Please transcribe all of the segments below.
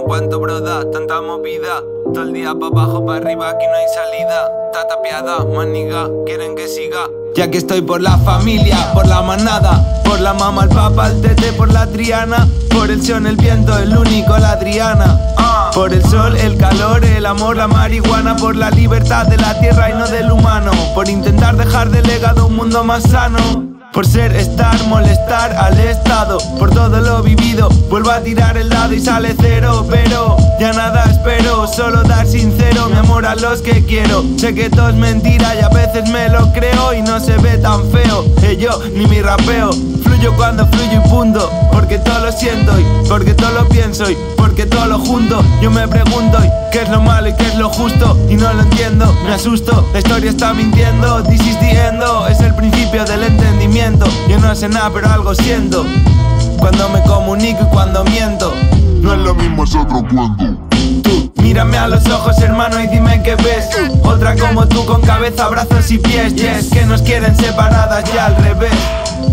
aguanto, broda, tanta movida. Todo el día pa' abajo, pa' arriba, aquí no hay salida. Está tapiada, maniga, quieren que siga. Ya que estoy por la familia, por la manada, por la mamá, el papá, el tete, por la Triana, por el son, el viento, el único, la Adriana. Por el sol, el calor, el amor, la marihuana, por la libertad de la tierra y no del humano, por intentar dejar de legado un mundo más sano. Por ser, estar, molestar al estado, por todo lo vivido, vuelvo a tirar el dado y sale cero. Pero ya nada espero, solo dar sincero mi amor a los que quiero. Sé que todo es mentira y a veces me lo creo y no se ve tan feo, yo ni mi rapeo. Fluyo cuando fluyo y punto, porque todo lo siento y porque todo lo pienso y porque todo lo junto. Yo me pregunto y qué es lo malo y qué es lo justo y no lo entiendo, me asusto, la historia está mintiendo. This is the end, es el principio del entendimiento. Yo no sé nada pero algo siento cuando me comunico y cuando miento. No es lo mismo, es otro cuento. Tú, mírame a los ojos, hermano, y dime qué ves. Otra como tú con cabeza, brazos y pies. Yes, que nos quieren separadas ya al revés,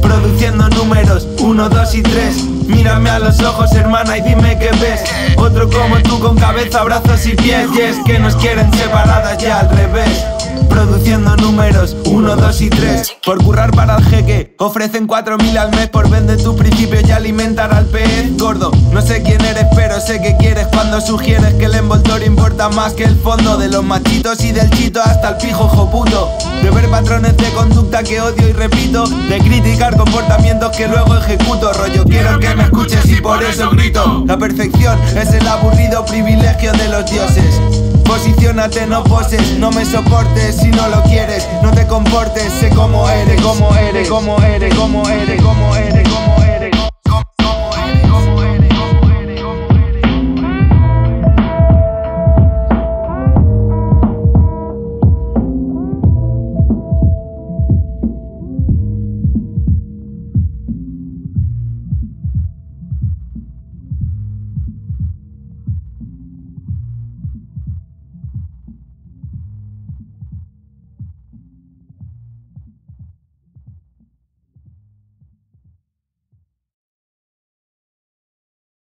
produciendo números 1, 2 y 3. Mírame a los ojos, hermana, y dime qué ves. Otro como tú con cabeza, brazos y pies. Yes, que nos quieren separadas ya al revés, produciendo números 1, 2 y 3. Por currar para el jeque ofrecen 4.000 al mes por vender tu principio y alimentar al pez gordo. No sé quién eres pero sé que quieres cuando sugieres que el envoltorio importa más que el fondo. De los machitos y del chito hasta el pijo joputo, de ver patrones de conducta que odio y repito, de criticar comportamientos que luego ejecuto. Rollo quiero que me escuches y por eso grito. La perfección es el aburrido privilegio de los dioses. Posiciónate, no poses, no me soportes si no lo quieres. No te comportes, sé cómo eres, cómo eres, cómo eres, cómo eres, cómo eres.